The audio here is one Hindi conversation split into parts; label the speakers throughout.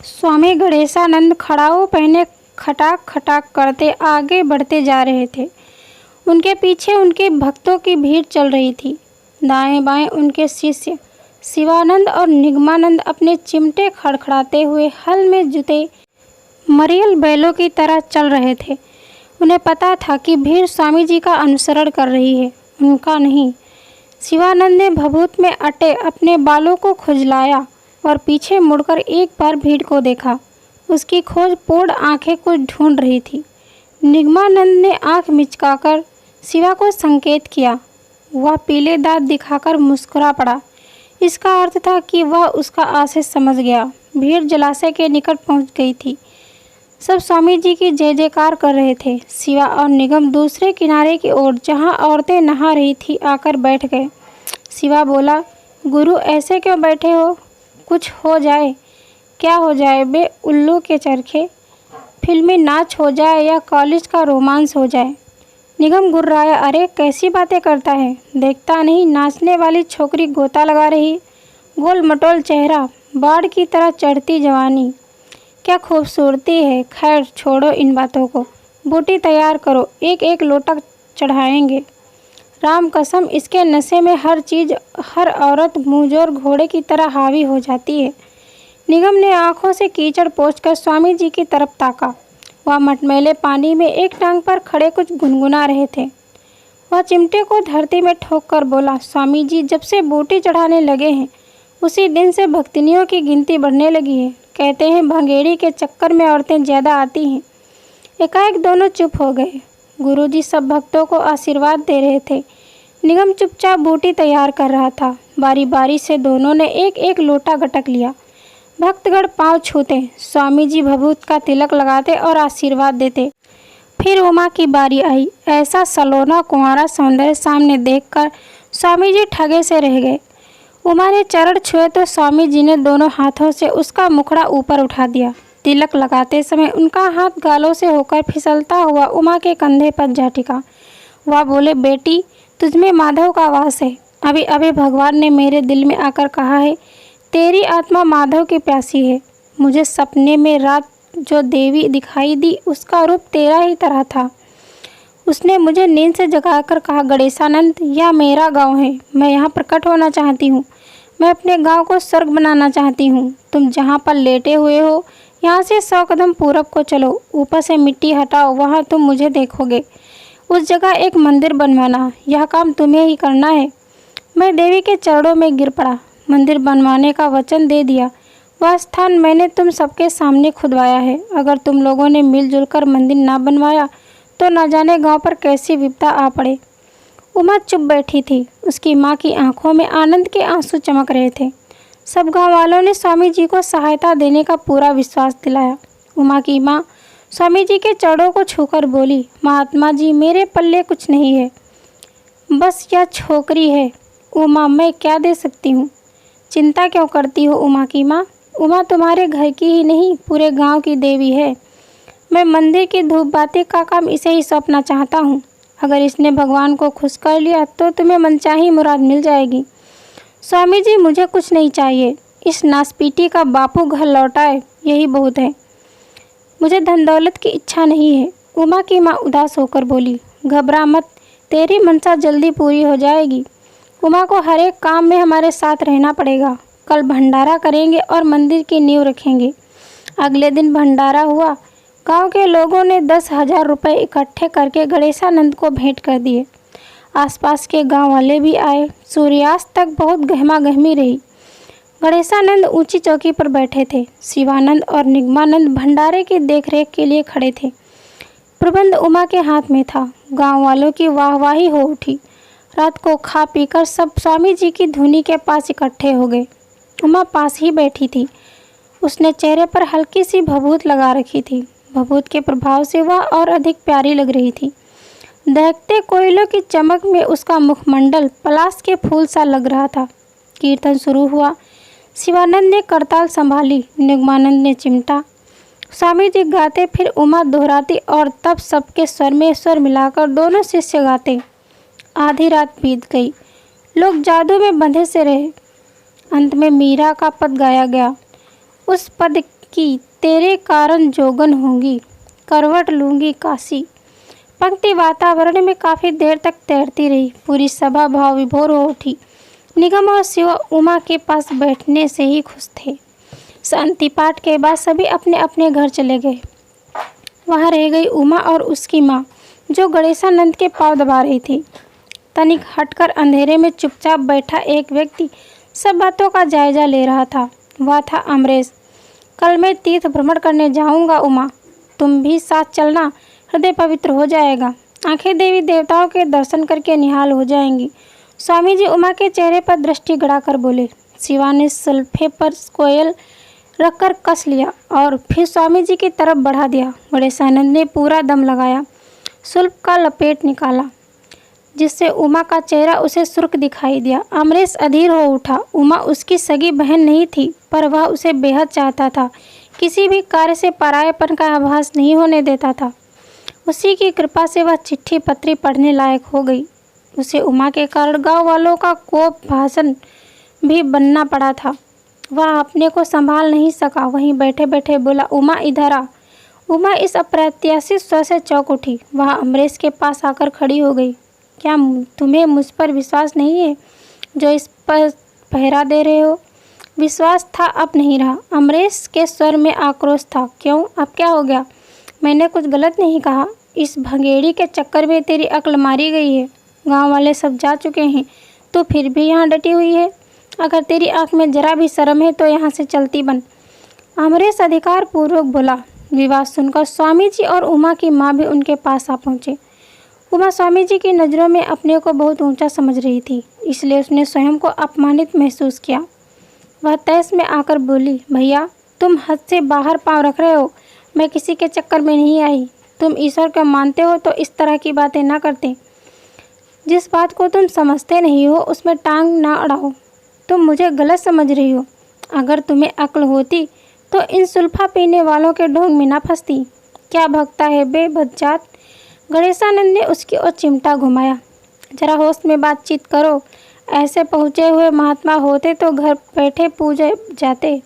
Speaker 1: स्वामी गणेशानंद खड़ाऊ पहने खटाक खटाक करते आगे बढ़ते जा रहे थे। उनके पीछे उनके भक्तों की भीड़ चल रही थी। दाएं बाएं उनके शिष्य शिवानंद और निगमानंद अपने चिमटे खड़खड़ाते हुए हल में जुते मरियल बैलों की तरह चल रहे थे। उन्हें पता था कि भीड़ स्वामी जी का अनुसरण कर रही है, उनका नहीं। शिवानंद ने भभूत में अटे अपने बालों को खुजलाया और पीछे मुड़कर एक बार भीड़ को देखा। उसकी खोज पूर्ण आंखें कुछ ढूंढ रही थी। निगमानंद ने आंख मिचकाकर शिवा को संकेत किया। वह पीले दांत दिखाकर मुस्कुरा पड़ा। इसका अर्थ था कि वह उसका आशय समझ गया। भीड़ जलाशय के निकट पहुंच गई थी। सब स्वामी जी की जय जयकार कर रहे थे। शिवा और निगम दूसरे किनारे की ओर, जहां औरतें नहा रही थी, आकर बैठ गए। शिवा बोला, गुरु ऐसे क्यों बैठे हो? कुछ हो जाए। क्या हो जाए बे उल्लू के चरखे? फिल्मी नाच हो जाए या कॉलेज का रोमांस हो जाए? निगम गुर्राया, अरे कैसी बातें करता है, देखता नहीं नाचने वाली छोकरी गोता लगा रही, गोल मटोल चेहरा, बाढ़ की तरह चढ़ती जवानी, क्या खूबसूरती है। खैर छोड़ो इन बातों को, बूटी तैयार करो, एक एक लोटा चढ़ाएंगे। राम कसम, इसके नशे में हर चीज़, हर औरत मुंहजोर घोड़े की तरह हावी हो जाती है। निगम ने आंखों से कीचड़ पोंछकर स्वामी जी की तरफ ताका। वह मटमैले पानी में एक टांग पर खड़े कुछ गुनगुना रहे थे। वह चिमटे को धरती में ठोक कर बोला, स्वामी जी जब से बूटी चढ़ाने लगे हैं उसी दिन से भक्तिनियों की गिनती बढ़ने लगी है। कहते हैं भंगेड़ी के चक्कर में औरतें ज़्यादा आती हैं। एकाएक दोनों चुप हो गए। गुरुजी सब भक्तों को आशीर्वाद दे रहे थे। निगम चुपचाप बूटी तैयार कर रहा था। बारी बारी से दोनों ने एक एक लोटा गटक लिया। भक्तगण पांव छूते, स्वामी जी भभूत का तिलक लगाते और आशीर्वाद देते। फिर उमा की बारी आई। ऐसा सलोना कुंवारा सौंदर्य सामने देखकर स्वामी जी ठगे से रह गए। उमा ने चरण छुए तो स्वामी जी ने दोनों हाथों से उसका मुखड़ा ऊपर उठा दिया। तिलक लगाते समय उनका हाथ गालों से होकर फिसलता हुआ उमा के कंधे पर जा टिका। वह बोले, बेटी तुझमें माधव का वास है। अभी अभी भगवान ने मेरे दिल में आकर कहा है, तेरी आत्मा माधव की प्यासी है। मुझे सपने में रात जो देवी दिखाई दी उसका रूप तेरा ही तरह था। उसने मुझे नींद से जगाकर कहा, गणेशानंद यह मेरा गांव है, मैं यहाँ प्रकट होना चाहती हूँ। मैं अपने गांव को स्वर्ग बनाना चाहती हूँ। तुम जहाँ पर लेटे हुए हो यहाँ से 100 कदम पूरब को चलो, ऊपर से मिट्टी हटाओ, वहाँ तुम मुझे देखोगे। उस जगह एक मंदिर बनवाना, यह काम तुम्हें ही करना है। मैं देवी के चरणों में गिर पड़ा। मंदिर बनवाने का वचन दे दिया। वह स्थान मैंने तुम सबके सामने खुदवाया है। अगर तुम लोगों ने मिलजुल कर मंदिर ना बनवाया तो न जाने गांव पर कैसी विपदा आ पड़े। उमा चुप बैठी थी। उसकी माँ की आंखों में आनंद के आंसू चमक रहे थे। सब गांव वालों ने स्वामी जी को सहायता देने का पूरा विश्वास दिलाया। उमा की माँ स्वामी जी के चरणों को छूकर बोली, महात्मा जी मेरे पल्ले कुछ नहीं है, बस यह छोकरी है। उमा, मैं क्या दे सकती हूँ? चिंता क्यों करती हो उमा की माँ? उमा तुम्हारे घर की ही नहीं पूरे गांव की देवी है। मैं मंदिर की धूप बाती का काम इसे ही सौंपना चाहता हूँ। अगर इसने भगवान को खुश कर लिया तो तुम्हें मनचाही मुराद मिल जाएगी। स्वामी जी मुझे कुछ नहीं चाहिए, इस नासपीटी का बापू घर लौटाए यही बहुत है। मुझे धन दौलत की इच्छा नहीं है। उमा की माँ उदास होकर बोली, घबरा मत, तेरी मनसा जल्दी पूरी हो जाएगी। उमा को हर एक काम में हमारे साथ रहना पड़ेगा। कल भंडारा करेंगे और मंदिर की नींव रखेंगे। अगले दिन भंडारा हुआ। गांव के लोगों ने 10,000 रुपये इकट्ठे करके गणेशानंद को भेंट कर दिए। आसपास के गांव वाले भी आए। सूर्यास्त तक बहुत गहमा गहमी रही। गणेशानंद ऊंची चौकी पर बैठे थे। शिवानंद और निगमानंद भंडारे की देखरेख के लिए खड़े थे। प्रबंध उमा के हाथ में था। गांव वालों की वाहवाही हो उठी। रात को खा पीकर सब स्वामी जी की धुनी के पास इकट्ठे हो गए। उमा पास ही बैठी थी। उसने चेहरे पर हल्की सी भभूत लगा रखी थी। भभूत के प्रभाव से वह और अधिक प्यारी लग रही थी। दहकते कोयलों की चमक में उसका मुखमंडल पलाश के फूल सा लग रहा था। कीर्तन शुरू हुआ। शिवानंद ने करताल संभाली, निगमानंद ने चिमटा। स्वामी जी गाते, फिर उमा दोहराती और तब सबके स्वर में स्वर मिलाकर दोनों शिष्य गाते। आधी रात बीत गई। लोग जादू में बंधे से रहे। अंत में मीरा का पद गाया गया। उस पद की तेरे कारण जोगन होंगी, करवट लूँगी काशी। पंक्ति वातावरण में काफ़ी देर तक तैरती रही। पूरी सभा भाव विभोर हो उठी। निगम और शिवा उमा के पास बैठने से ही खुश थे। शांति पाठ के बाद सभी अपने अपने घर चले गए। वहाँ रह गई उमा और उसकी माँ, जो गणेशानंद के पाँव दबा रही थी। तनिक हटकर अंधेरे में चुपचाप बैठा एक व्यक्ति सब बातों का जायजा ले रहा था। वह था अमरेश। कल मैं तीर्थ भ्रमण करने जाऊंगा उमा, तुम भी साथ चलना, हृदय पवित्र हो जाएगा। आंखें देवी देवताओं के दर्शन करके निहाल हो जाएंगी। स्वामी जी उमा के चेहरे पर दृष्टि गड़ाकर बोले। शिवा ने सल्फे पर कोयल रखकर कस लिया और फिर स्वामी जी की तरफ बढ़ा दिया। गणेशानंद ने पूरा दम लगाया, सुल्फ का लपेट निकाला, जिससे उमा का चेहरा उसे सुर्ख दिखाई दिया। अमरेश अधीर हो उठा। उमा उसकी सगी बहन नहीं थी, पर वह उसे बेहद चाहता था। किसी भी कार्य से परायेपन का आभास नहीं होने देता था। उसी की कृपा से वह चिट्ठी पत्री पढ़ने लायक हो गई। उसे उमा के कारण गांव वालों का कोप भाषण भी बनना पड़ा था। वह अपने को संभाल नहीं सका। वहीं बैठे बैठे बोला, उमा इधर आ। उमा इस अप्रत्याशित स्वर से चौंक उठी। वह अमरेश के पास आकर खड़ी हो गई। क्या तुम्हें मुझ पर विश्वास नहीं है जो इस पर पहरा दे रहे हो? विश्वास था, अब नहीं रहा। अमरेश के स्वर में आक्रोश था। क्यों, अब क्या हो गया? मैंने कुछ गलत नहीं कहा। इस भंगेड़ी के चक्कर में तेरी अक्ल मारी गई है। गांव वाले सब जा चुके हैं, तो फिर भी यहाँ डटी हुई है। अगर तेरी आंख में जरा भी शर्म है तो यहाँ से चलती बन। अमरेश अधिकार पूर्वक बोला। विवाह सुनकर स्वामी जी और उमा की माँ भी उनके पास आ पहुँचे। उमा स्वामी जी की नज़रों में अपने को बहुत ऊंचा समझ रही थी, इसलिए उसने स्वयं को अपमानित महसूस किया। वह तैस में आकर बोली, भैया तुम हद से बाहर पाँव रख रहे हो। मैं किसी के चक्कर में नहीं आई। तुम ईश्वर को मानते हो तो इस तरह की बातें ना करते। जिस बात को तुम समझते नहीं हो उसमें टांग ना अड़ाओ। तुम मुझे गलत समझ रही हो। अगर तुम्हें अक्ल होती तो इन सुल्फा पीने वालों के ढोंग में ना फंसती। क्या भगता है बे बदजात। गणेशानंद ने उसकी ओर चिमटा घुमाया। जरा होश में बातचीत करो। ऐसे पहुँचे हुए महात्मा होते तो घर बैठे पूजे जाते,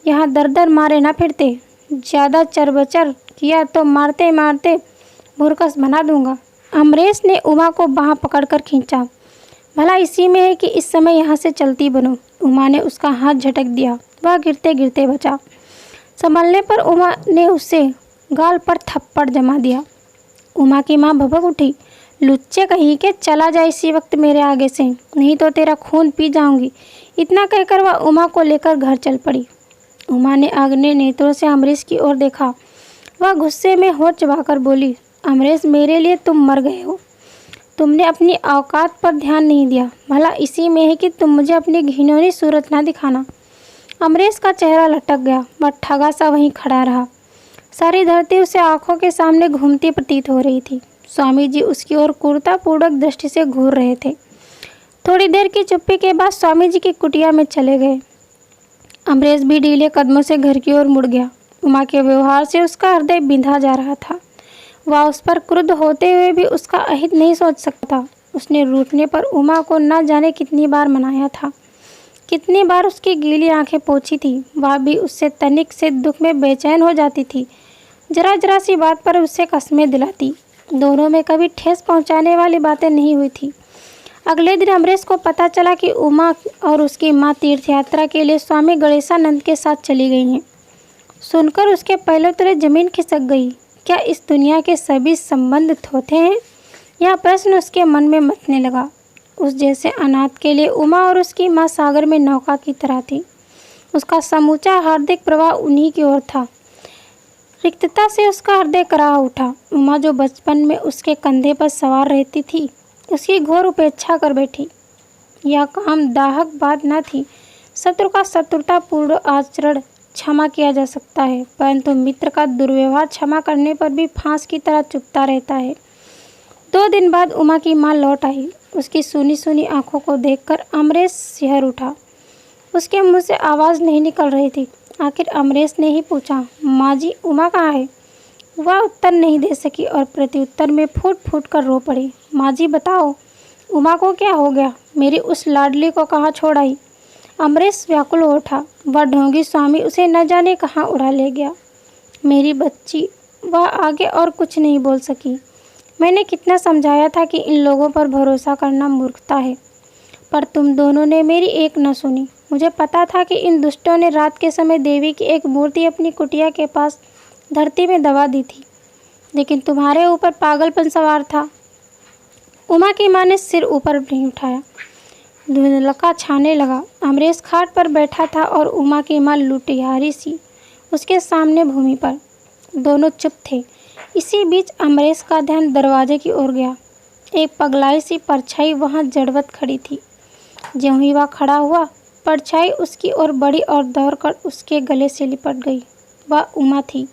Speaker 1: यहाँ दर दर मारे ना फिरते। ज़्यादा चरबचर किया तो मारते मारते भुरकस बना दूंगा। अमरेश ने उमा को बाँह पकड़कर खींचा। भला इसी में है कि इस समय यहाँ से चलती बनो। उमा ने उसका हाथ झटक दिया। वह गिरते गिरते बचा। संभलने पर उमा ने उसे गाल पर थप्पड़ जमा दिया। उमा की माँ भभक उठी। लुच्चे कहीं के, चला जा इसी वक्त मेरे आगे से, नहीं तो तेरा खून पी जाऊंगी। इतना कहकर वह उमा को लेकर घर चल पड़ी। उमा ने आग्ने नेत्रों से अमरेश की ओर देखा। वह गुस्से में होठ चबाकर बोली, अमरेश मेरे लिए तुम मर गए हो। तुमने अपनी औकात पर ध्यान नहीं दिया। भला इसी में है कि तुम मुझे अपनी घिनौनी सूरत ना दिखाना। अमरेश का चेहरा लटक गया। वह ठगा सा वहीं खड़ा रहा। सारी धरती उसे आंखों के सामने घूमती प्रतीत हो रही थी। स्वामी जी उसकी ओर क्रूरतापूर्वक दृष्टि से घूर रहे थे। थोड़ी देर की चुप्पी के बाद स्वामी जी की कुटिया में चले गए। अमरेश भी ढीले कदमों से घर की ओर मुड़ गया। उमा के व्यवहार से उसका हृदय बिंधा जा रहा था। वह उस पर क्रुद्ध होते हुए भी उसका अहित नहीं सोच सकता। उसने रूठने पर उमा को न जाने कितनी बार मनाया था, कितनी बार उसकी गीली आंखें पोंछी थी। वह भी उससे तनिक से दुख में बेचैन हो जाती थी। जरा जरा सी बात पर उससे कस्में दिलाती। दोनों में कभी ठेस पहुंचाने वाली बातें नहीं हुई थी। अगले दिन अमरेश को पता चला कि उमा और उसकी माँ तीर्थ यात्रा के लिए स्वामी गणेशानंद के साथ चली गई हैं। सुनकर उसके पहले तले जमीन खिसक गई। क्या इस दुनिया के सभी संबंध थोथे हैं? यह प्रश्न उसके मन में मथने लगा। उस जैसे अनाथ के लिए उमा और उसकी माँ सागर में नौका की तरह थी। उसका समूचा हार्दिक प्रवाह उन्हीं की ओर था। रिक्तता से उसका हृदय कराह उठा। उमा जो बचपन में उसके कंधे पर सवार रहती थी, उसकी घोर उपेक्षा कर बैठी। यह काम दाहक बात न थी। शत्रु का शत्रुतापूर्ण आचरण क्षमा किया जा सकता है, परंतु मित्र का दुर्व्यवहार क्षमा करने पर भी फांस की तरह चुभता रहता है। 2 दिन बाद उमा की माँ लौट आई। उसकी सूनी सूनी आंखों को देखकर अमरेश सिहर उठा। उसके मुंह से आवाज़ नहीं निकल रही थी। आखिर अमरेश ने ही पूछा, माँ जी उमा कहाँ है? वह उत्तर नहीं दे सकी और प्रत्युत्तर में फूट फूट कर रो पड़ी। माँ जी बताओ, उमा को क्या हो गया? मेरी उस लाडली को कहाँ छोड़ आई? अमरीश व्याकुल हो उठा। वह ढोंगी स्वामी उसे न जाने कहाँ उड़ा ले गया। मेरी बच्ची, वह आगे और कुछ नहीं बोल सकी। मैंने कितना समझाया था कि इन लोगों पर भरोसा करना मूर्खता है, पर तुम दोनों ने मेरी एक न सुनी। मुझे पता था कि इन दुष्टों ने रात के समय देवी की एक मूर्ति अपनी कुटिया के पास धरती में दबा दी थी, लेकिन तुम्हारे ऊपर पागलपन सवार था। उमा की माँ ने सिर ऊपर नहीं उठाया। धुंधलका छाने लगा। अमरीश खाट पर बैठा था और उमा की माँ लुटियारी सी उसके सामने भूमि पर। दोनों चुप थे। इसी बीच अमरीश का ध्यान दरवाजे की ओर गया। एक पगलाई सी परछाई वहाँ जड़वत खड़ी थी। ज्यों ही वह खड़ा हुआ, परछाई उसकी ओर बढ़ी और दौड़कर उसके गले से लिपट गई। वह उमा थी।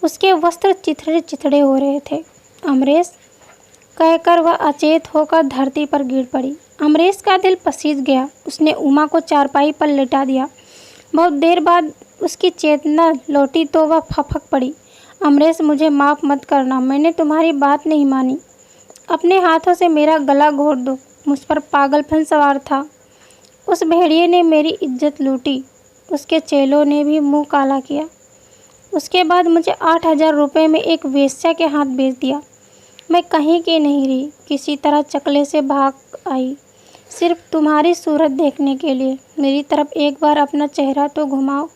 Speaker 1: उसके वस्त्र चिथड़े चिथड़े हो रहे थे। अमरीश कहकर वह अचेत होकर धरती पर गिर पड़ी। अमरीश का दिल पसीज गया। उसने उमा को चारपाई पर लेटा दिया। बहुत देर बाद उसकी चेतना लौटी तो वह फपक पड़ी। अमरीश, मुझे माफ़ मत करना, मैंने तुम्हारी बात नहीं मानी। अपने हाथों से मेरा गला घोट दो। मुझ पर पागलपन सवार था। उस भेड़िए ने मेरी इज्जत लूटी। उसके चेलों ने भी मुंह काला किया। उसके बाद मुझे 8,000 रुपये में एक वेश्या के हाथ बेच दिया। मैं कहीं की नहीं रही, किसी तरह चकले से भाग आई, सिर्फ तुम्हारी सूरत देखने के लिए। मेरी तरफ एक बार अपना चेहरा तो घुमाओ।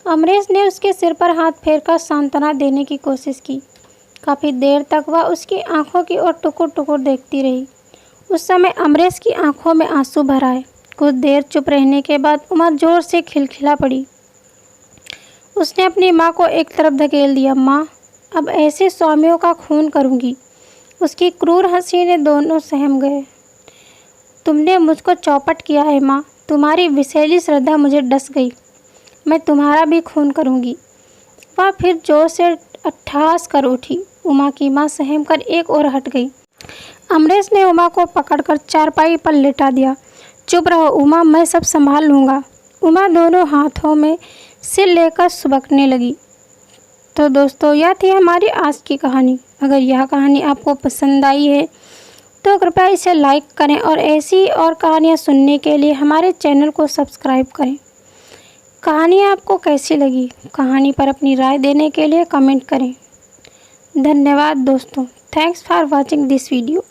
Speaker 1: अमरीश ने उसके सिर पर हाथ फेरकर सांत्वना देने की कोशिश की। काफ़ी देर तक वह उसकी आंखों की ओर टुकुर टुकुर देखती रही। उस समय अमरीश की आंखों में आंसू भर आए। कुछ देर चुप रहने के बाद उमा जोर से खिलखिला पड़ी। उसने अपनी माँ को एक तरफ धकेल दिया। माँ, अब ऐसे स्वामियों का खून करूँगी। उसकी क्रूर हंसी ने दोनों सहम गए। तुमने मुझको चौपट किया है माँ। तुम्हारी विषैली श्रद्धा मुझे डस गई। मैं तुम्हारा भी खून करूँगी। वह फिर जोर से अट्टहास कर उठी। उमा की माँ सहम कर एक ओर हट गई। अमरीश ने उमा को पकड़कर चारपाई पर लेटा दिया। चुप रहो उमा, मैं सब संभाल लूँगा। उमा दोनों हाथों में सिर लेकर सुबकने लगी। तो दोस्तों, यह थी हमारी आज की कहानी। अगर यह कहानी आपको पसंद आई है तो कृपया इसे लाइक करें और ऐसी और कहानियाँ सुनने के लिए हमारे चैनल को सब्सक्राइब करें। कहानी आपको कैसी लगी, कहानी पर अपनी राय देने के लिए कमेंट करें। धन्यवाद दोस्तों। Thanks for watching this video.